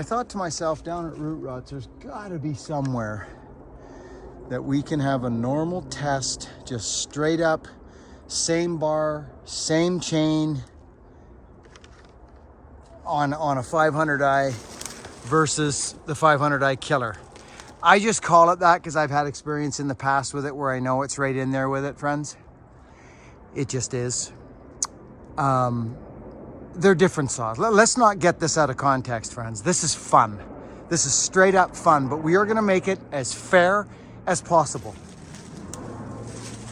thought to myself, down at Root Rots, there's got to be somewhere that we can have a normal test, just straight up, same bar, same chain on a 500i versus the 500i killer. I just call it that because I've had experience in the past with it where I know it's right in there with it, friends. It just is. They're different saws. Let's not get this out of context, friends. This is fun. This is straight up fun, but we are gonna make it as fair as possible.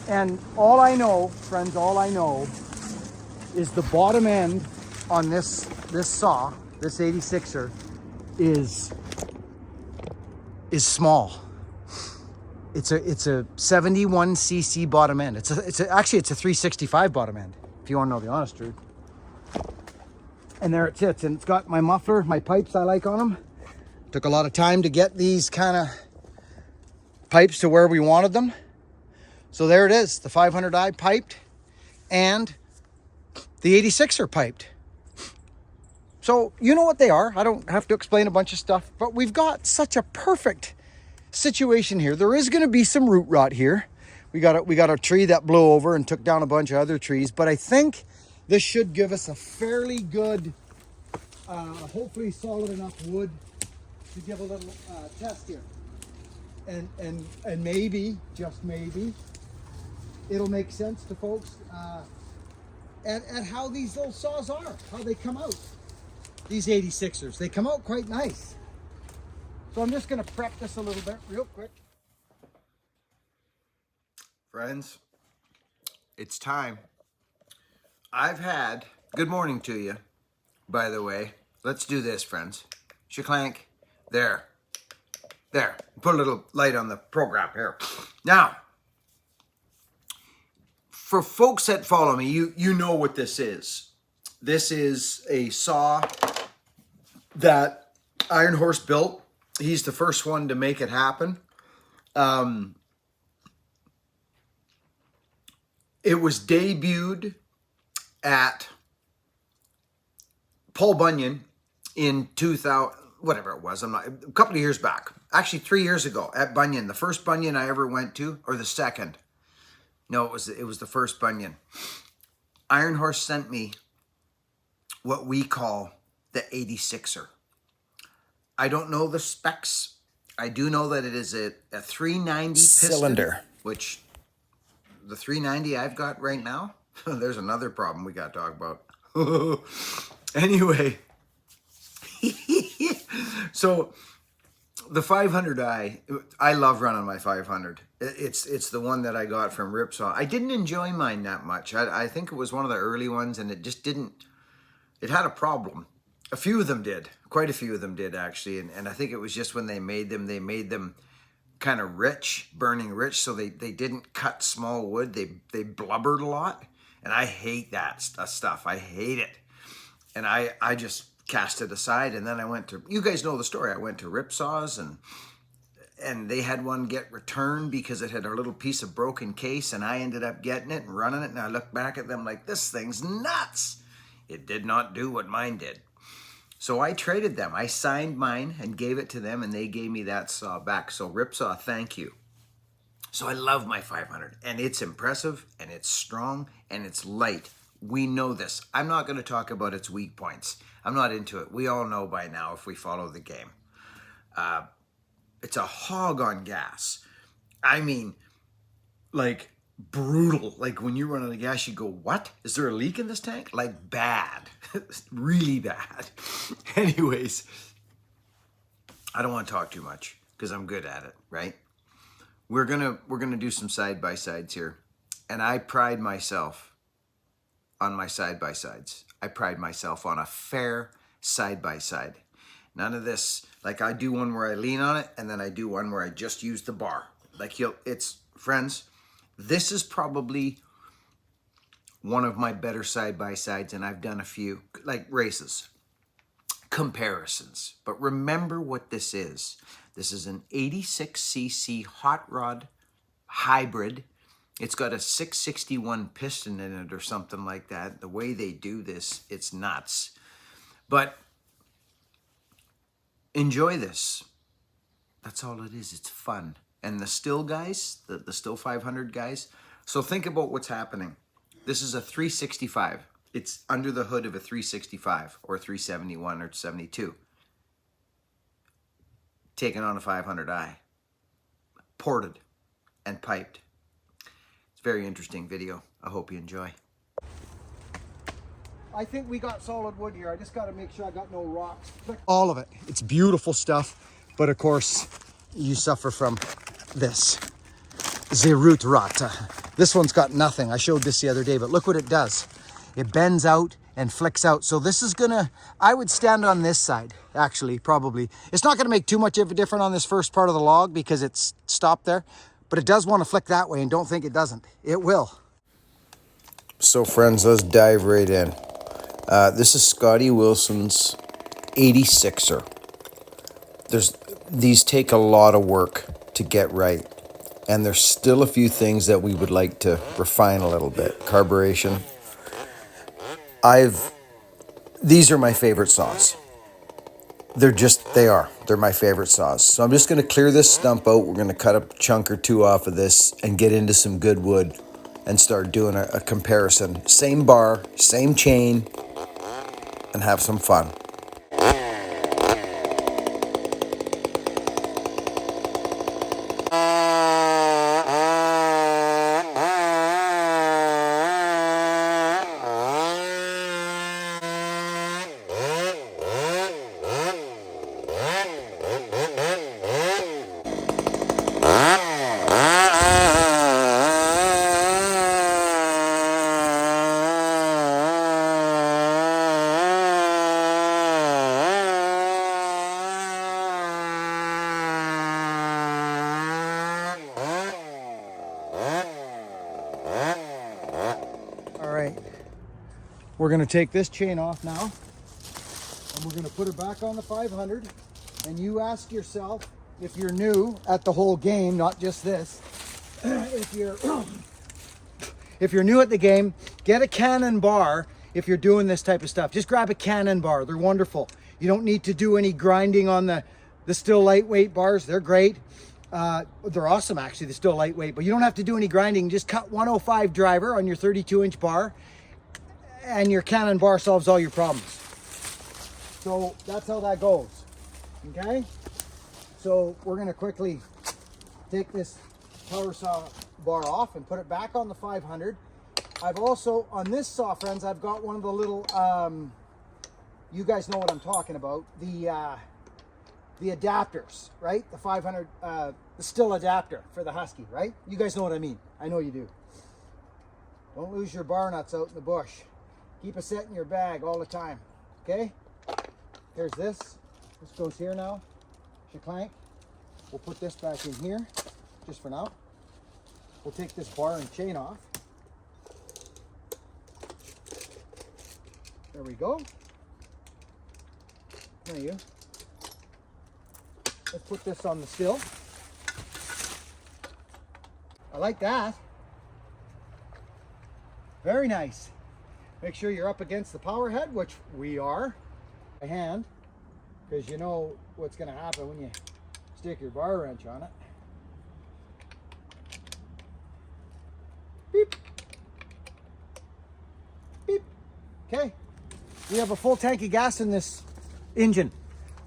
And all I know, friends, all I know is the bottom end on this saw, this 86er, is small. It's a 71 cc bottom end. Actually it's a 365 bottom end, if you want to know the honest truth. And there it sits, and it's got my muffler, my pipes I like on them. Took a lot of time to get these kind of pipes to where we wanted them. So there it is, the 500i piped and the 86er piped. So you know what they are. I don't have to explain a bunch of stuff, but we've got such a perfect situation here. There is going to be some root rot here. We got a tree that blew over and took down a bunch of other trees, but I think this should give us a fairly good, hopefully solid enough wood to give a little test here. And maybe, just maybe, it'll make sense to folks at how these little saws are, how they come out. These 86ers, they come out quite nice. So I'm just gonna prep this a little bit real quick. Friends, it's time. Good morning to you, by the way. Let's do this, friends. Shaklank, there. Put a little light on the program here. Now, for folks that follow me, you know what this is. This is a saw that Iron Horse built. He's the first one to make it happen. It was debuted at Paul Bunyan in 2000, whatever it was, a couple of years back. Actually, 3 years ago at Bunyan. The first Bunyan I ever went to, or the second. No, it was the first Bunyan. Iron Horse sent me what we call the 86er. I don't know the specs. I do know that it is a 390 piston, cylinder, which the 390 I've got right now, there's another problem we got to talk about. Anyway, so the 500i, I love running my 500. It's the one that I got from Ripsaw. I didn't enjoy mine that much. I think it was one of the early ones, and it just didn't, it had a problem. A few of them did. Quite a few of them did, actually. And I think it was just when they made them kind of rich, burning rich, so they didn't cut small wood. They blubbered a lot. And I hate that stuff. I hate it. And I just cast it aside. And then I went to, you guys know the story. I went to Ripsaws, and they had one get returned because it had a little piece of broken case, and I ended up getting it and running it. And I look back at them like, this thing's nuts. It did not do what mine did. So I traded them. I signed mine and gave it to them, and they gave me that saw back. So Ripsaw, thank you. So I love my 500, and it's impressive, and it's strong, and it's light. We know this. I'm not going to talk about its weak points. I'm not into it. We all know by now if we follow the game. It's a hog on gas. I mean, like brutal. Like when you run out of gas, you go, what? Is there a leak in this tank? Like bad. Really bad. Anyways, I don't want to talk too much because I'm good at it, right? We're gonna do some side-by-sides here. And I pride myself on my side-by-sides. I pride myself on a fair side-by-side. None of this, like I do one where I lean on it, and then I do one where I just use the bar. Like friends, this is probably one of my better side-by-sides, and I've done a few, like races, comparisons. But remember what this is. This is an 86cc hot rod hybrid. It's got a 661 piston in it or something like that. The way they do this, it's nuts. But enjoy this. That's all it is. It's fun. And the Stihl guys, the Stihl 500 guys, so think about what's happening. This is a 365. It's under the hood of a 365 or 371 or 72. Taken on a 500i. Ported and piped. It's a very interesting video. I hope you enjoy. I think we got solid wood here. I just got to make sure I got no rocks. All of it. It's beautiful stuff. But of course, you suffer from this. The root rot. This one's got nothing. I showed this the other day, but look what it does. It bends out and flicks out. So this is gonna, I would stand on this side, actually, probably. It's not gonna make too much of a difference on this first part of the log because it's stopped there, but it does want to flick that way, and don't think it doesn't. It will. So friends, let's dive right in. This is Scotty Wilson's 86er. These take a lot of work to get right. And there's still a few things that we would like to refine a little bit. Carburation. These are my favorite saws. They're my favorite saws. So I'm just going to clear this stump out. We're going to cut a chunk or two off of this and get into some good wood and start doing a comparison. Same bar, same chain, and have some fun. We're going to take this chain off now, and we're going to put it back on the 500. And you ask yourself, if you're new at the whole game, not just this, if you're new at the game, get a Cannon bar. If you're doing this type of stuff, just grab a Cannon bar. They're wonderful. You don't need to do any grinding on the Stihl lightweight bars. They're great. They're awesome, actually. They're still lightweight, but you don't have to do any grinding. Just cut 105 driver on your 32-inch bar, and your Cannon bar solves all your problems. So that's how that goes. Okay? So we're going to quickly take this power saw bar off and put it back on the 500. I've also, on this saw, friends, I've got one of the little, you guys know what I'm talking about, the adapters, right? The 500, the Stihl adapter for the Husky, right? You guys know what I mean. I know you do. Don't lose your bar nuts out in the bush. Keep a set in your bag all the time, okay? Here's this. This goes here now. Shaklank. We'll put this back in here, just for now. We'll take this bar and chain off. There we go. There you. Let's put this on the Stihl. I like that. Very nice. Make sure you're up against the power head, which we are. By hand, because you know what's going to happen when you stick your bar wrench on it. Beep. Beep. Okay. We have a full tank of gas in this engine.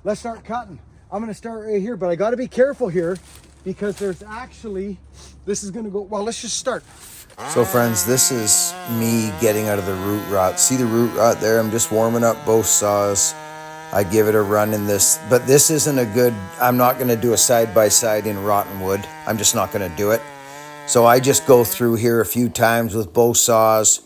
Let's start cutting. I'm going to start right here, but I got to be careful here because there's actually, this is going to go, well, let's just start. So friends, this is me getting out of the root rot. See the root rot there? I'm just warming up both saws. I give it a run in this, but this isn't a good, I'm not going to do a side-by-side in rotten wood. I'm just not going to do it. So I just go through here a few times with both saws.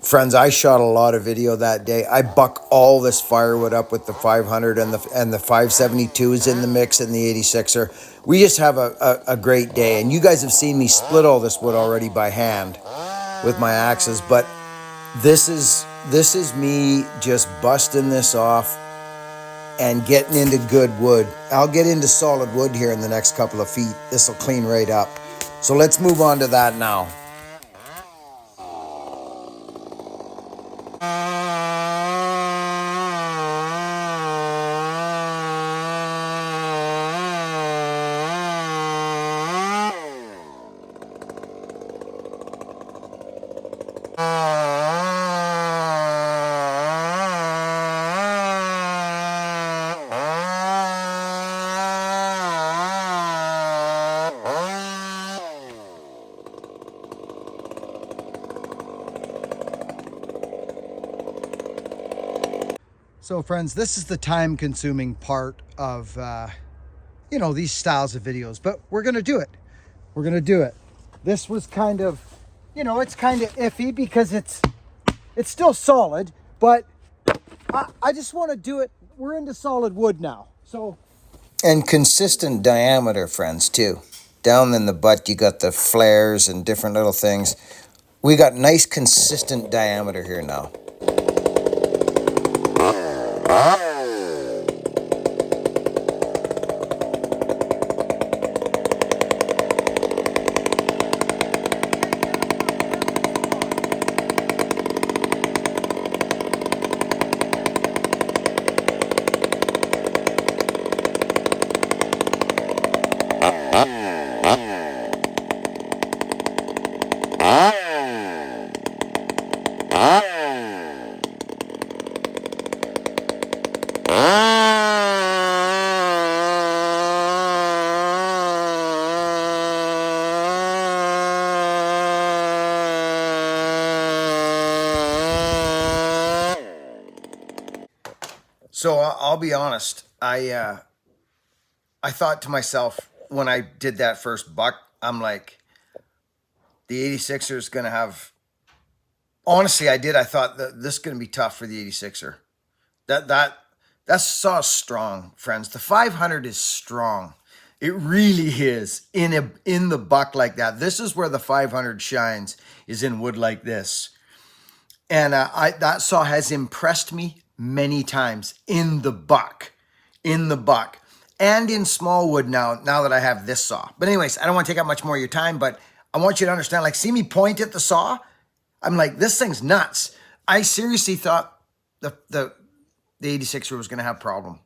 Friends, I shot a lot of video that day. I buck all this firewood up with the 500 and the 572 is in the mix and the 86er. We just have a great day. And you guys have seen me split all this wood already by hand with my axes. But this is me just busting this off and getting into good wood. I'll get into solid wood here in the next couple of feet. This will clean right up. So let's move on to that now. So friends, this is the time consuming part of, you know, these styles of videos, but we're going to do it. We're going to do it. This was kind of, you know, it's kind of iffy because it's still solid, but I just want to do it. We're into solid wood now. So. And consistent diameter, friends, too. Down in the butt, you got the flares and different little things. We got nice consistent diameter here now. So I'll be honest. I thought to myself when I did that first buck, I'm like, the 86er is going to have. Honestly, I did. I thought that this is going to be tough for the 86er. That saw strong, friends. The 500 is strong. It really is in the buck like that. This is where the 500 shines, is in wood like this. And that saw has impressed me many times in the buck, and in small wood now that I have this saw. But anyways, I don't want to take up much more of your time, but I want you to understand, like, see me point at the saw? I'm like, this thing's nuts. I seriously thought the 86er was going to have a problem.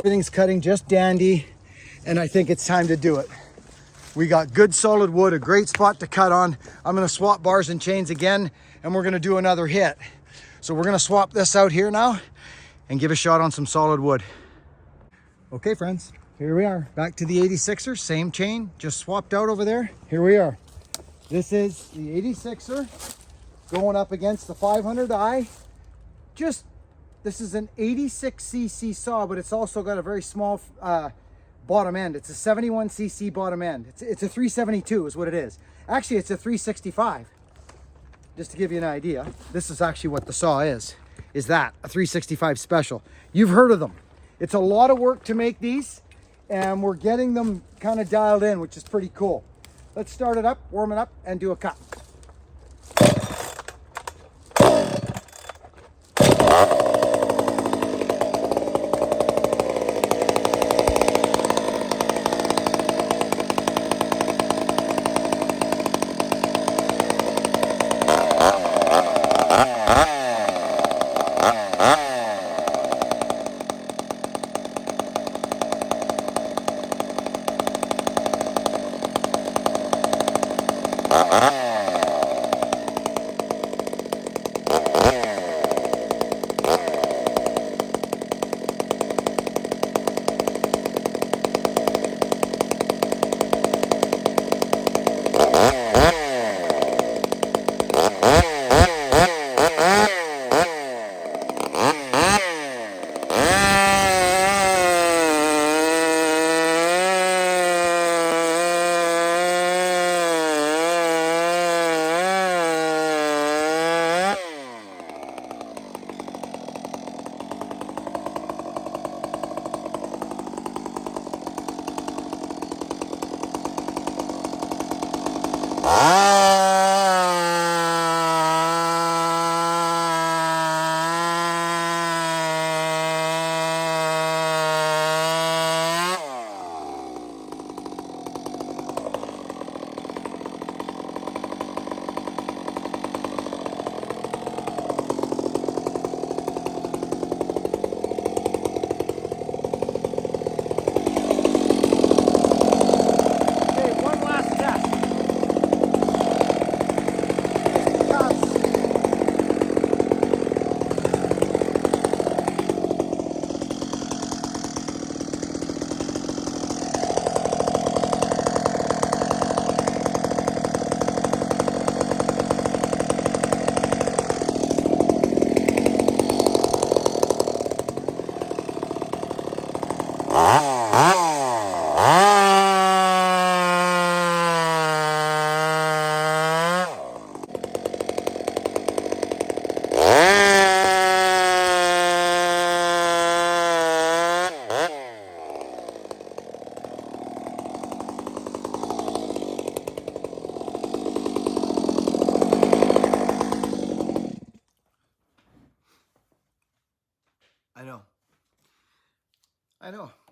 Everything's cutting just dandy, and I think it's time to do it. We got good solid wood, a great spot to cut on. I'm gonna swap bars and chains again, and we're gonna do another hit. So we're gonna swap this out here now and give a shot on some solid wood. Okay friends, here we are, back to the 86er, same chain, just swapped out over there. Here we are. This is the 86er going up against the 500i. This is an 86cc saw, but it's also got a very small bottom end. It's a 71cc bottom end. It's a 372 is what it is. Actually, it's a 365. Just to give you an idea, this is actually what the saw is that, a 365 special. You've heard of them. It's a lot of work to make these, and we're getting them kind of dialed in, which is pretty cool. Let's start it up, warm it up, and do a cut.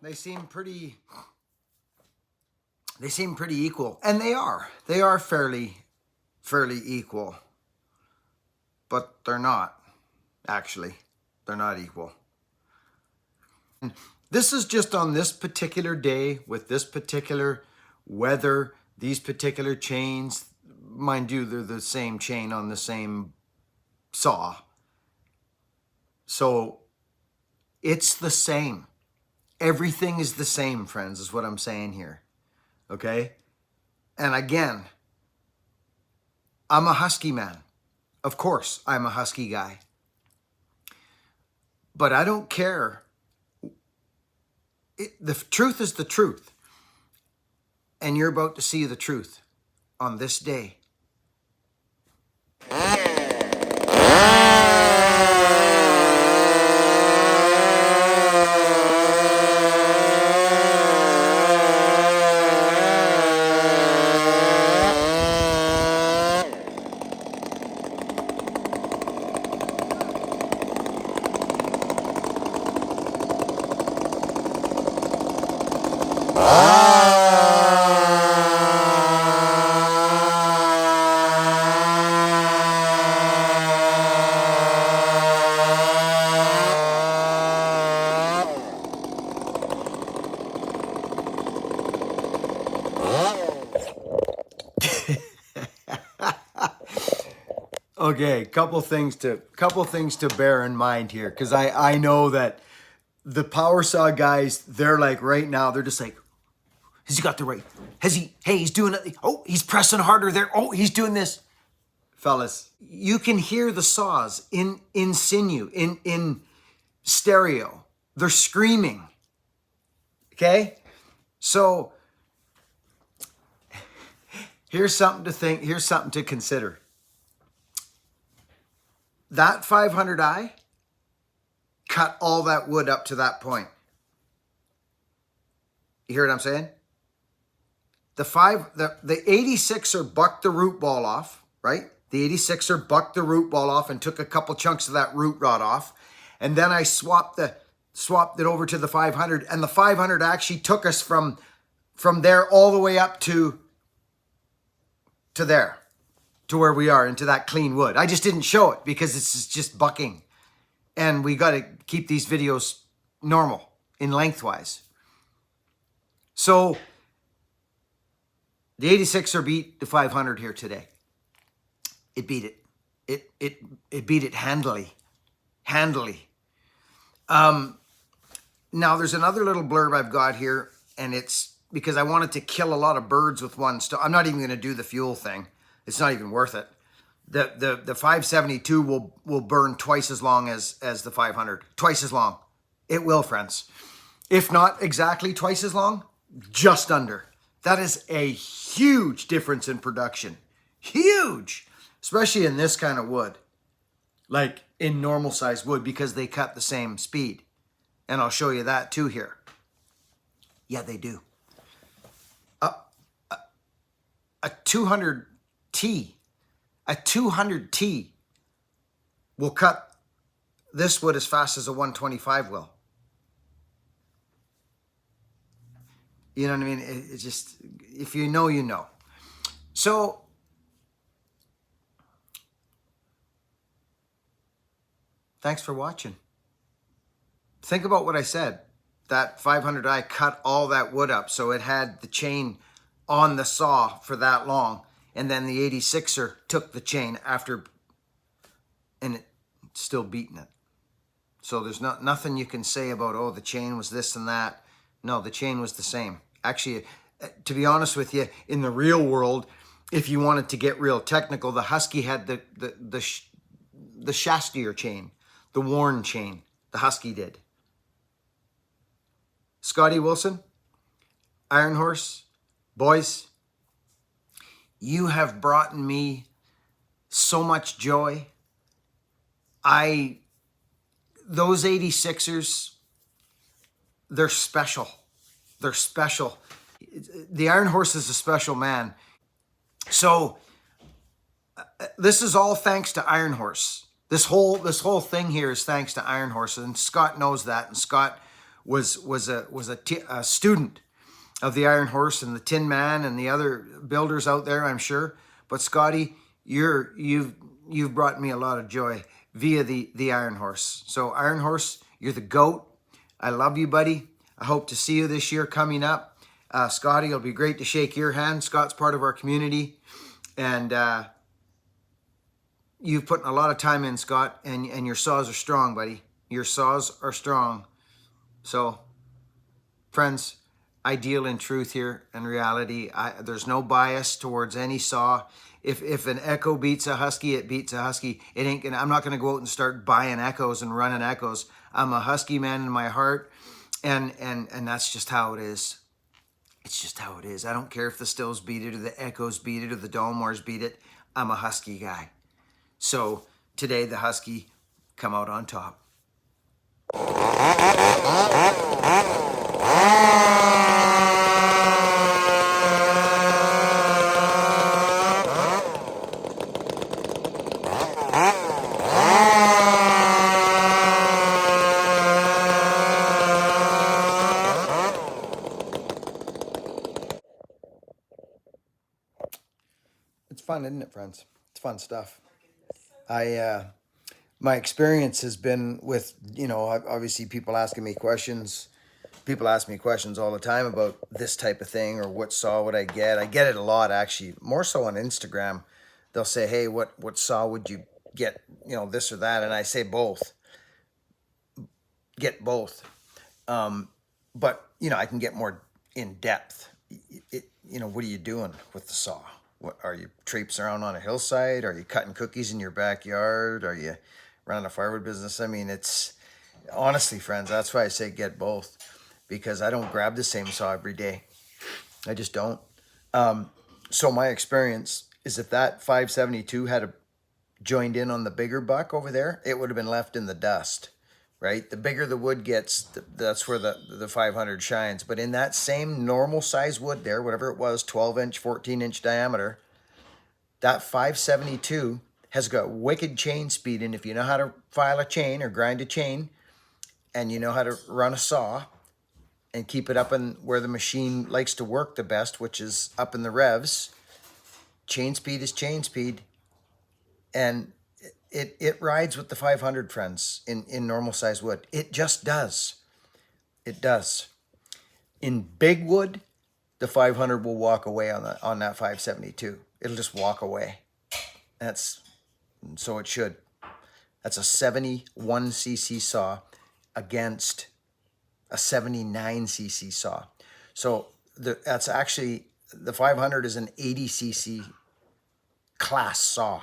They seem pretty equal, and they are fairly equal, but they're not. Actually, they're not equal. And this is just on this particular day with this particular weather, these particular chains. Mind you, they're the same chain on the same saw. So it's the same. Everything is the same, friends, is what I'm saying here. Okay? And again, I'm a Husky man. Of course, I'm a Husky guy. But I don't care. The truth is the truth. And you're about to see the truth on this day. Okay, couple things to bear in mind here, because I know that the power saw guys, they're like right now, they're just like, has he got the right? Hey, he's doing it. Oh, he's pressing harder there. Oh, he's doing this. Fellas, you can hear the saws in sinew, in stereo. They're screaming. Okay? So here's something to think, here's something to consider. That 500i cut all that wood up to that point. You hear what I'm saying? The 86er bucked the root ball off, right? The 86er bucked the root ball off and took a couple chunks of that root rod off. And then I swapped it over to the 500, and the 500 actually took us from there all the way up to there, to where we are, into that clean wood. I just didn't show it because it's just bucking. And we got to keep these videos normal in lengthwise. So the 86er beat the 500 here today. It beat it. It beat it handily. Now there's another little blurb I've got here, and it's because I wanted to kill a lot of birds with one stone. I'm not even going to do the fuel thing. It's not even worth it. The 572 will burn twice as long as the 500. Twice as long. It will, friends. If not exactly twice as long, just under. That is a huge difference in production. Huge. Especially in this kind of wood. Like in normal size wood, because they cut the same speed. And I'll show you that too here. Yeah, they do. A 200T. A 200T will cut this wood as fast as a 125 will. You know what I mean? It's just, if you know, you know. So, thanks for watching. Think about what I said. That 500i cut all that wood up, so it had the chain on the saw for that long. And then the 86er took the chain after, and it's still beating it. So there's nothing you can say about, oh, the chain was this and that. No, the chain was the same. Actually, to be honest with you, in the real world, if you wanted to get real technical, the Husky had the Shastier chain, the worn chain. The Husky did. Scotty Wilson, Iron Horse, boys, you have brought me so much joy. Those 86ers, they're special. They're special. The Iron Horse is a special man. So this is all thanks to Iron Horse. This whole thing here is thanks to Iron Horse, and Scott knows that. And Scott a student of the Iron Horse and the Tin Man and the other builders out there, I'm sure. But Scotty, you've brought me a lot of joy via the Iron Horse. So Iron Horse, you're the GOAT. I love you, buddy. I hope to see you this year coming up. Scotty, it'll be great to shake your hand. Scott's part of our community. And you've put a lot of time in, Scott, and your saws are strong, buddy. Your saws are strong. So, friends, I deal in truth here and reality. There's no bias towards any saw. If an Echo beats a Husky, it beats a Husky. It ain't gonna. I'm not gonna go out and start buying Echoes and running Echoes. I'm a Husky man in my heart, and that's just how it is. It's just how it is. I don't care if the Stihls beat it or the Echoes beat it or the Dalmors beat it. I'm a Husky guy. So today the Husky come out on top. It's fun, isn't it, friends? It's fun stuff. My experience has been with, obviously people asking me questions. People ask me questions all the time about this type of thing or what saw would I get. I get it a lot, actually, more so on Instagram. They'll say, hey, what saw would you get, this or that? And I say both. Get both. But, I can get more in depth. What are you doing with the saw? What are you traipsing around on a hillside? Are you cutting cookies in your backyard? Are you running a firewood business? I mean, it's honestly, friends, that's why I say get both, because I don't grab the same saw every day. I just don't. So my experience is if that 572 had joined in on the bigger buck over there, it would have been left in the dust, right? The bigger the wood gets, that's where the 500 shines. But in that same normal size wood there, whatever it was, 12-inch, 14-inch diameter, that 572 has got wicked chain speed. And if you know how to file a chain or grind a chain, and you know how to run a saw and keep it up in where the machine likes to work the best, which is up in the revs, chain speed is chain speed. And it rides with the 500, friends, in normal size wood. It just does. It does. In big wood, the 500 will walk away on that 572. It'll just walk away. So it should. That's a 71cc saw against a 79cc saw. So that's actually, the 500 is an 80cc class saw.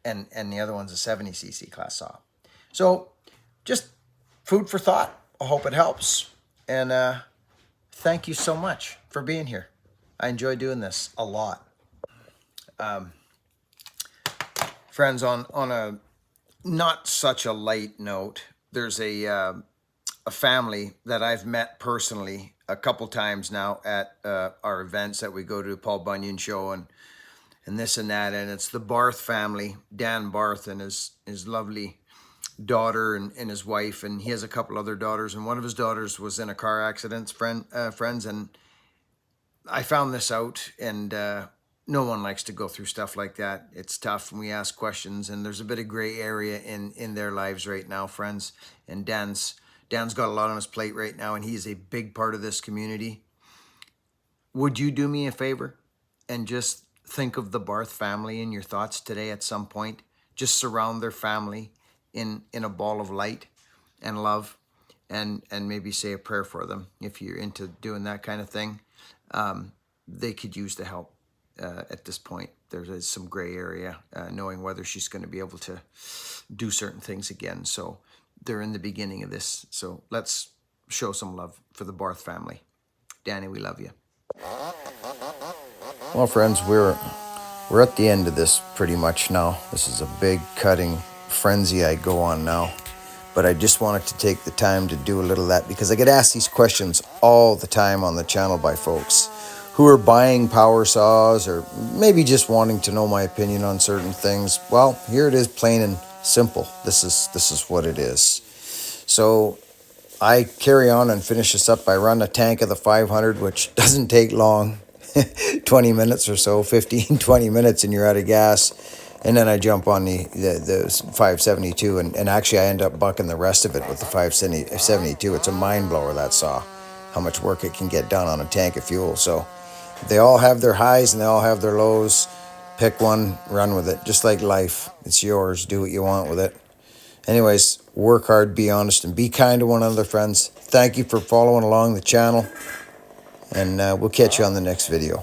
And the other one's a 70cc class saw. So just food for thought. I hope it helps. And thank you so much for being here. I enjoy doing this a lot. Friends, on a not such a light note, there's a family that I've met personally a couple times now at our events that we go to, Paul Bunyan Show and this and that, and it's the Barth family, Dan Barth and his lovely daughter and his wife, and he has a couple other daughters, and one of his daughters was in a car accident, friends, and I found this out, and no one likes to go through stuff like that. It's tough, and we ask questions, and there's a bit of gray area in their lives right now, friends, and Dan's got a lot on his plate right now, and he's a big part of this community. Would you do me a favor and just think of the Barth family in your thoughts today at some point? Just surround their family in a ball of light and love, and maybe say a prayer for them. If you're into doing that kind of thing, they could use the help at this point. There's some gray area, knowing whether she's going to be able to do certain things again. So they're in the beginning of this. So let's show some love for the Barth family. Danny, we love you. Well, friends, we're at the end of this pretty much now. This is a big cutting frenzy I go on now. But I just wanted to take the time to do a little of that because I get asked these questions all the time on the channel by folks who are buying power saws or maybe just wanting to know my opinion on certain things. Well, here it is, plain and simple. This is what it is. So I carry on and finish this up. I run a tank of the 500, which doesn't take long, 20 minutes or so, 15, 20 minutes, and you're out of gas. And then I jump on the 572, and actually I end up bucking the rest of it with the 572. It's a mind blower, that saw, how much work it can get done on a tank of fuel. So they all have their highs and they all have their lows. Pick one, run with it. Just like life, it's yours. Do what you want with it. Anyways, work hard, be honest, and be kind to one another, friends. Thank you for following along the channel, and we'll catch you on the next video.